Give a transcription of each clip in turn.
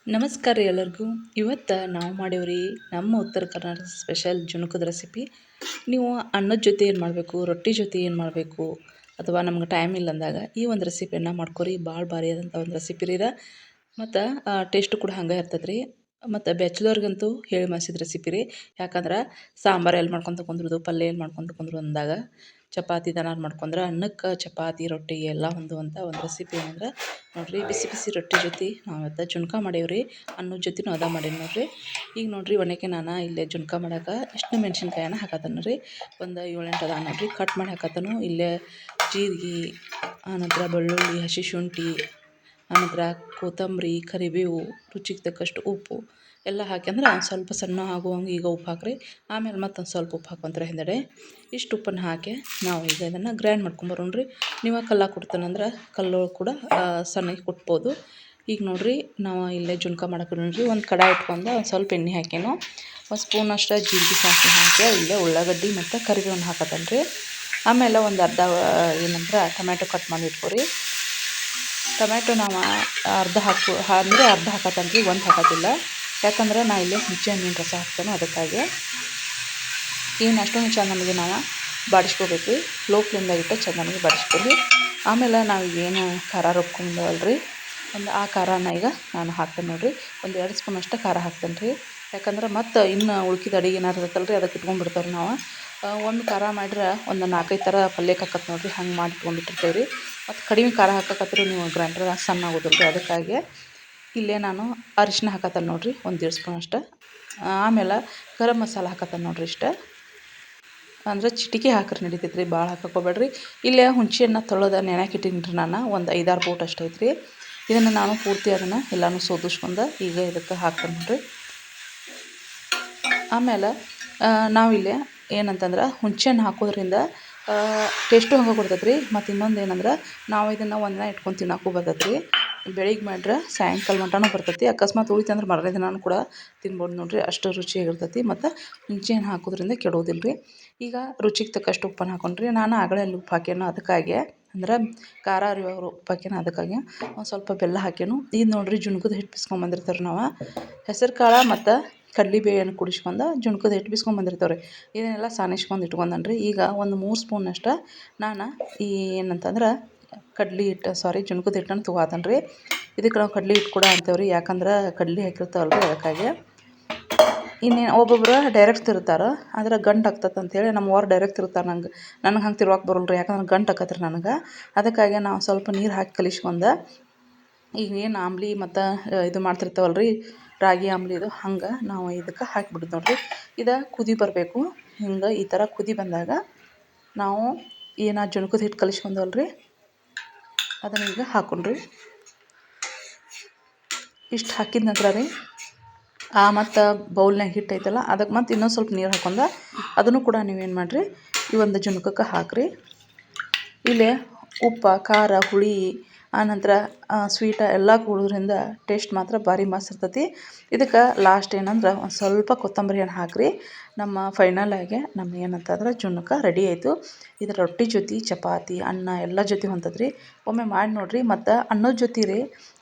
ನಮಸ್ಕಾರ ರೀ ಎಲ್ಲರಿಗೂ. ಇವತ್ತು ನಾವು ಮಾಡೀವ್ರಿ ನಮ್ಮ ಉತ್ತರ ಕರ್ನಾಟಕ ಸ್ಪೆಷಲ್ ಜುಣುಕದ ರೆಸಿಪಿ. ನೀವು ಅನ್ನದ ಜೊತೆ ಏನು ಮಾಡಬೇಕು, ರೊಟ್ಟಿ ಜೊತೆ ಏನು ಮಾಡಬೇಕು, ಅಥವಾ ನಮ್ಗೆ ಟೈಮ್ ಇಲ್ಲ ಅಂದಾಗ ಈ ಒಂದು ರೆಸಿಪಿಯನ್ನು ಮಾಡ್ಕೊರಿ. ಭಾಳ ಭಾರಿ ಆದಂಥ ಒಂದು ರೆಸಿಪಿ ರೀ ಇದು. ಮತ್ತು ಟೇಸ್ಟು ಕೂಡ ಹಂಗೆ ಇರ್ತದೆ ರೀ. ಮತ್ತು ಬ್ಯಾಚುಲರ್ಗಂತೂ ಹೇಳಿ ಮಾಡಿಸಿದ ರೆಸಿಪಿ ರೀ. ಯಾಕಂದ್ರೆ ಸಾಂಬಾರು ಎಲ್ಲಿ ಮಾಡ್ಕೊತ ಕುಂದ್ರದು, ಪಲ್ಯ ಎಲ್ಲಿ ಮಾಡ್ಕೊತ ಕುಂದ್ರು ಅಂದಾಗ ಚಪಾತಿ ದನಾರು ಮಾಡ್ಕೊಂಡ್ರೆ ಅನ್ನಕ್ಕೆ ಚಪಾತಿ ರೊಟ್ಟಿ ಎಲ್ಲ ಹೊಂದುವಂಥ ಒಂದು ರೆಸಿಪಿ ಏನಂದ್ರೆ ನೋಡಿರಿ, ಬಿಸಿ ಬಿಸಿ ರೊಟ್ಟಿ ಜೊತೆ ನಾವು ಇವತ್ತು ಜುಣ್ಕ ಮಾಡೇವ್ರಿ. ಅನ್ನದ ಜೊತೆನೂ ಅದ ಮಾಡೀನಿ ನೋಡಿರಿ. ಈಗ ನೋಡಿರಿ, ಒಣಕೆ ನಾನು ಇಲ್ಲೇ ಜುಣ್ಕ ಮಾಡೋಕೆ ಇಷ್ಟು ಮೆಣಸಿನ್ಕಾಯನ್ನ ಹಾಕತ್ತಾನ ರೀ. ಒಂದು 7-8 ಅದ ನೋಡಿರಿ, ಕಟ್ ಮಾಡಿ ಹಾಕತ್ತಾನು. ಇಲ್ಲೇ ಜೀರಿಗೆ, ಆನಂತರ ಬೆಳ್ಳುಳ್ಳಿ, ಹಸಿ ಶುಂಠಿ, ಆನಂತರ ಕೊತ್ತಂಬರಿ, ಕರಿಬೇವು, ರುಚಿಗೆ ತಕ್ಕಷ್ಟು ಉಪ್ಪು ಎಲ್ಲ ಹಾಕ್ಯಂದ್ರೆ ಒಂದು ಸ್ವಲ್ಪ ಸಣ್ಣ ಆಗುವಂಗೆ ಈಗ ಉಪ್ಪು ಹಾಕ್ರಿ. ಆಮೇಲೆ ಮತ್ತೊಂದು ಸ್ವಲ್ಪ ಉಪ್ಪು ಹಾಕೊಂತಾರೆ ಹಿಂದೆಡೆ. ಇಷ್ಟು ಉಪ್ಪನ್ನು ಹಾಕಿ ನಾವು ಈಗ ಇದನ್ನು ಗ್ರೈಂಡ್ ಮಾಡ್ಕೊಂಬರೋಣ್ರಿ. ನೀವು ಕಲ್ಲಾಗ ಕುಟ್ತಾನಂದ್ರೆ ಕಲ್ಲು ಕೂಡ ಸಣ್ಣಗೆ ಕುಟ್ಬೋದು. ಈಗ ನೋಡಿರಿ, ನಾವು ಇಲ್ಲೇ ಜುಣ್ಕ ಮಾಡಕ್ಕೆ ನೋಡಿರಿ, ಒಂದು ಕಡಾಯಿ ಇಟ್ಕೊಂಡು ಒಂದು ಸ್ವಲ್ಪ ಎಣ್ಣೆ ಹಾಕ್ಯನು, ಒಂದು ಸ್ಪೂನ್ ಅಷ್ಟು ಜೀರಿಗೆ ಸಾಸಿವೆ ಹಾಕಿ ಇಲ್ಲೇ ಉಳ್ಳಾಗಡ್ಡಿ ಮತ್ತು ಕರಿಬೇವನ್ನು ಹಾಕತ್ತೇನೆ ರೀ. ಆಮೇಲೆ ಒಂದು ಅರ್ಧ ಏನಂದ್ರೆ ಟೊಮ್ಯಾಟೊ ಕಟ್ ಮಾಡಿ ಇಟ್ಕೊರಿ. ಟೊಮ್ಯಾಟೊ ನಾವು ಅರ್ಧ ಅಂದರೆ ಅರ್ಧ ಹಾಕತ್ತೇನೆ ರೀ, ಒಂದು ಹಾಕೋದಿಲ್ಲ. ಯಾಕಂದ್ರೆ ನಾ ಇಲ್ಲೇ ಹುಣಸೆ ಹಣ್ಣಿನ ರಸ ಹಾಕ್ತೇನೆ, ಅದಕ್ಕಾಗಿ ಏನು ಅಷ್ಟೊಂದು ಚೆನ್ನಾಗಿ ನಾವು ಬಾಡಿಸ್ಕೋಬೇಕು. ಲೋ ಫ್ಲೇಮ್ದಾಗ ಇಟ್ಟು ಚೆನ್ನಾಗಿ ಬಾಡಿಸ್ಕೊಳ್ಳಿ. ಆಮೇಲೆ ನಾವು ಏನು ಖಾರ ರುಬ್ಕೊಂಡವಲ್ರಿ, ಒಂದು ಆ ಖಾರನ ಈಗ ನಾನು ಹಾಕ್ತೇನೆ ನೋಡಿರಿ. ಒಂದು 2 ಸ್ಪೂನ್ ಅಷ್ಟು ಖಾರ ಹಾಕ್ತೇನೆ ರೀ. ಯಾಕಂದ್ರೆ ಮತ್ತು ಇನ್ನು ಉಳ್ಕಿದ ಅಡುಗೆ ಏನಾರು ಇರುತ್ತಲ್ಲ ರೀ, ಅದಕ್ಕೆ ಇಟ್ಕೊಂಡ್ಬಿಡ್ತಾವೆ ನಾವು. ಒಂದು ಖಾರ ಮಾಡಿದ್ರೆ ಒಂದು 4-5 ಥರ ಪಲ್ಯಕ್ಕೆ ಹಾಕತ್ತೆ ನೋಡಿರಿ, ಹಂಗೆ ಮಾಡಿ ಇಟ್ಕೊಂಡ್ಬಿಟ್ಟಿರ್ತೇವೆ ರೀ. ಮತ್ತು ಕಡಿಮೆ ಖಾರ ಹಾಕಕತ್ರೂ ನೀವು ಗ್ರೈಂಡ್ರ್ ಸಣ್ಣ ಆಗೋದಿಲ್ಲ ರೀ. ಅದಕ್ಕಾಗಿ ಇಲ್ಲೇ ನಾನು ಅರಿಶಿನ ಹಾಕತ್ತೇನೆ ನೋಡಿರಿ, ಒಂದು 1.5 ಸ್ಪೂನ್ ಅಷ್ಟು. ಆಮೇಲೆ ಗರಂ ಮಸಾಲ ಹಾಕತ್ತೇನೆ ನೋಡಿರಿ ಇಷ್ಟು. ಅಂದರೆ ಚಿಟಿಕೆ ಹಾಕ್ರಿ ನಡೀತೈತೆ ರೀ, ಭಾಳ ಹಾಕೋಬೇಡ್ರಿ. ಇಲ್ಲೇ ಹುಣಸೆಹಣ್ಣ ತೊಳೆದ ನೆನೆಯಾಕೆ ಇಟ್ಟಿನಿ ರೀ ನಾನು, ಒಂದು 5-6 ಬೋಟ್ ಅಷ್ಟು ಐತೆ ರೀ. ಇದನ್ನು ನಾನು ಪೂರ್ತಿ ಅದನ್ನು ಎಲ್ಲನೂ ಸೋದಿಸ್ಕೊಂಡು ಈಗ ಇದಕ್ಕೆ ಹಾಕ್ತೇನೆ ನೋಡಿರಿ. ಆಮೇಲೆ ನಾವಿಲ್ಲೇ ಏನಂತಂದ್ರೆ ಹುಣಸೆಹಣ್ಣು ಹಾಕೋದ್ರಿಂದ ಟೇಸ್ಟು ಹಂಗೆ ಕೊಡ್ತೈತೆ ರೀ. ಮತ್ತು ಇನ್ನೊಂದು ಏನಂದ್ರೆ ನಾವು ಇದನ್ನು ಒಂದಿನ ಇಟ್ಕೊಂಡು ತಿನ್ನೋಕ್ಕೂ ಬರ್ತೈತೆ ರೀ. ಬೆಳಿಗ್ಗೆ ಮಾಡ್ರೆ ಸಾಯಂಕಾಲ ಮಟನೂ ಬರ್ತೈತಿ. ಅಕಸ್ಮಾತ್ ಉಳಿತಂದ್ರೆ ಮಾರನೇ ದಿನಾನು ಕೂಡ ತಿನ್ಬೋದು ನೋಡಿರಿ, ಅಷ್ಟು ರುಚಿಯಾಗಿರ್ತೈತಿ. ಮತ್ತು ಹುಣಸೆಹಣ್ಣು ಹಾಕೋದ್ರಿಂದ ಕೆಡೋದಿಲ್ಲ ರೀ. ಈಗ ರುಚಿಗೆ ತಕ್ಕಷ್ಟು ಉಪ್ಪನ್ನು ಹಾಕೊಂಡ್ರಿ. ನಾನು ಆಗಲೇ ಅಲ್ಲಿ ಉಪ್ಪು ಹಾಕ್ಯಾನು, ಅದಕ್ಕಾಗಿ ಅಂದ್ರೆ ಖಾರ ಅರಿವಾಗ ಉಪ್ಪು ಹಾಕ್ಯಾನು, ಅದಕ್ಕಾಗಿ ಒಂದು ಸ್ವಲ್ಪ ಬೆಲ್ಲ ಹಾಕ್ಯಾನು. ಇದು ನೋಡಿರಿ, ಜುಣ್ಕದ ಹಿಟ್ಟು ಬಿಸ್ಕೊಂಬಂದಿರ್ತಾರೆ ನಾವು. ಹೆಸರು ಕಾಳು ಮತ್ತು ಕಡ್ಲೆಬೇಳೆಯನ್ನು ಕುಡಿಸ್ಕೊಂಡು ಜುಣ್ಕದ ಹಿಟ್ಟು ಬಿಸ್ಕೊಂಬಂದಿರ್ತೇವೆ ರೀ. ಇದನ್ನೆಲ್ಲ ಸಾನಿಸ್ಕೊಂಡು ಇಟ್ಕೊಂಡನ್ ರೀ. ಈಗ ಒಂದು 3 ಸ್ಪೂನಷ್ಟು ನಾನು ಈ ಏನಂತಂದ್ರೆ ಜುಣ್ಕದ ಹಿಟ್ಟನ್ನು ತೊಗೊತಾನೆ ರೀ. ಇದಕ್ಕೆ ನಾವು ಕಡ್ಲೆ ಹಿಟ್ಟು ಕೂಡ ಅಂತೇವೆ ರೀ, ಯಾಕಂದ್ರೆ ಕಡ್ಲೆ ಹಾಕಿರ್ತಾವಲ್ಲ ರೀ, ಅದಕ್ಕಾಗಿ. ಇನ್ನೇನು ಒಬ್ಬೊಬ್ರು ಡೈರೆಕ್ಟ್ ತಿರ್ತಾರೆ, ಆದ್ರೆ ಗಂಟು ಆಗ್ತದೆ ಅಂತೇಳಿ ನಮ್ಮವ್ರು ಡೈರೆಕ್ಟ್ ತಿರ್ತಾರೆ. ನನಗೆ ಹಂಗೆ ತಿರ್ವಕ್ಕೆ ಬರೋಲ್ಲ ರೀ, ಯಾಕಂದ್ರೆ ಗಂಟು ಆಕತ್ರಿ ನನಗೆ. ಅದಕ್ಕಾಗಿ ನಾವು ಸ್ವಲ್ಪ ನೀರು ಹಾಕಿ ಕಲಿಸ್ಕೊಂಡು ಈಗ ಏನು ಆಂಬ್ಲಿ ಮತ್ತು ಇದು ಮಾಡ್ತಿರ್ತಾವಲ್ಲ ರೀ, ರಾಗಿ ಆಂಬ್ಲಿದು, ಹಂಗೆ ನಾವು ಇದಕ್ಕೆ ಹಾಕಿಬಿಡೋದು ನೋಡಿರಿ. ಇದು ಕುದಿ ಬರಬೇಕು. ಹಿಂಗೆ ಈ ಥರ ಕುದಿ ಬಂದಾಗ ನಾವು ಏನು ಜುಣ್ಕದ ಹಿಟ್ಟು ಕಲಿಸ್ಕೊಂಡವಲ್ಲ ರೀ, ಅದನ್ನು ಈಗ ಹಾಕೊಂಡ್ರಿ. ಇಷ್ಟು ಹಾಕಿದ ನಂತರ ರೀ ಮತ್ತು ಬೌಲ್ನಾಗ ಹಿಟ್ಟು ಐತಲ್ಲ, ಅದಕ್ಕೆ ಮತ್ತು ಇನ್ನೊಂದು ಸ್ವಲ್ಪ ನೀರು ಹಾಕೊಂಡು ಅದನ್ನು ಕೂಡ ನೀವೇನು ಮಾಡಿರಿ, ಈ ಒಂದು ಜುಣ್ಕಕ್ಕೆ ಹಾಕಿರಿ. ಇಲ್ಲೇ ಉಪ್ಪು, ಖಾರ, ಹುಳಿ, ಆನಂತರ ಸ್ವೀಟ ಎಲ್ಲ ಕೂಡೋದ್ರಿಂದ ಟೇಸ್ಟ್ ಮಾತ್ರ ಭಾರಿ ಮಸ್ತ್ ಇರ್ತೈತಿ. ಇದಕ್ಕೆ ಲಾಸ್ಟ್ ಏನಂದ್ರೆ ಒಂದು ಸ್ವಲ್ಪ ಕೊತ್ತಂಬರಿ ಹಣ್ಣು ಹಾಕಿರಿ. ನಮ್ಮ ಫೈನಲಾಗಿ ನಮ್ಮ ಏನಂತಂದ್ರೆ ಜುಣ್ಕ ರೆಡಿ ಆಯಿತು. ಇದು ರೊಟ್ಟಿ ಜೊತೆ, ಚಪಾತಿ, ಅನ್ನ ಎಲ್ಲ ಜೊತೆ ಹೊಂತದ್ರಿ. ಒಮ್ಮೆ ಮಾಡಿ ನೋಡಿರಿ. ಮತ್ತು ಅನ್ನದ ಜೊತೆ ರೀ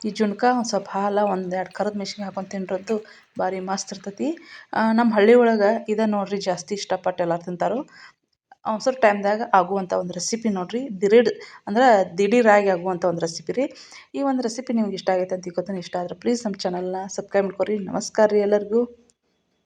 ಈ ಜುಣ್ಕ ಒಂದು ಸ್ವಲ್ಪ ಹಾಲು, 1-2 ಕರಿದ ಮೆಣ್ಸಿನ್ಕಾಯಿ ಹಾಕೊಂಡು ತಿಂದ್ರಂತೂ ಭಾರಿ ಮಸ್ತ್ ಇರ್ತೈತಿ. ನಮ್ಮ ಹಳ್ಳಿ ಒಳಗೆ ಇದು ನೋಡಿರಿ ಜಾಸ್ತಿ ಇಷ್ಟಪಟ್ಟು ಎಲ್ಲರೂ ತಿಂತಾರೆ. ಅವಸರ ಟೈಮ್ದಾಗ ಆಗುವಂಥ ಒಂದು ರೆಸಿಪಿ ನೋಡಿರಿ. ದಿಢೀರಾಗಿ ಆಗುವಂಥ ಒಂದು ರೆಸಿಪಿ ರೀ. ಈ ಒಂದು ರೆಸಿಪಿ ನಿಮ್ಗೆ ಇಷ್ಟ ಆಗೈತೆ ಅಂತ ತಿಳ್ಕೊತೀನಿ. ಇಷ್ಟ ಆದರೆ ಪ್ಲೀಸ್ ನಮ್ಮ ಚಾನಲ್ನ ಸಬ್ಸ್ಕ್ರೈಬ್ ಮಾಡ್ಕೊರಿ. ನಮಸ್ಕಾರ ರೀ ಎಲ್ಲರಿಗೂ.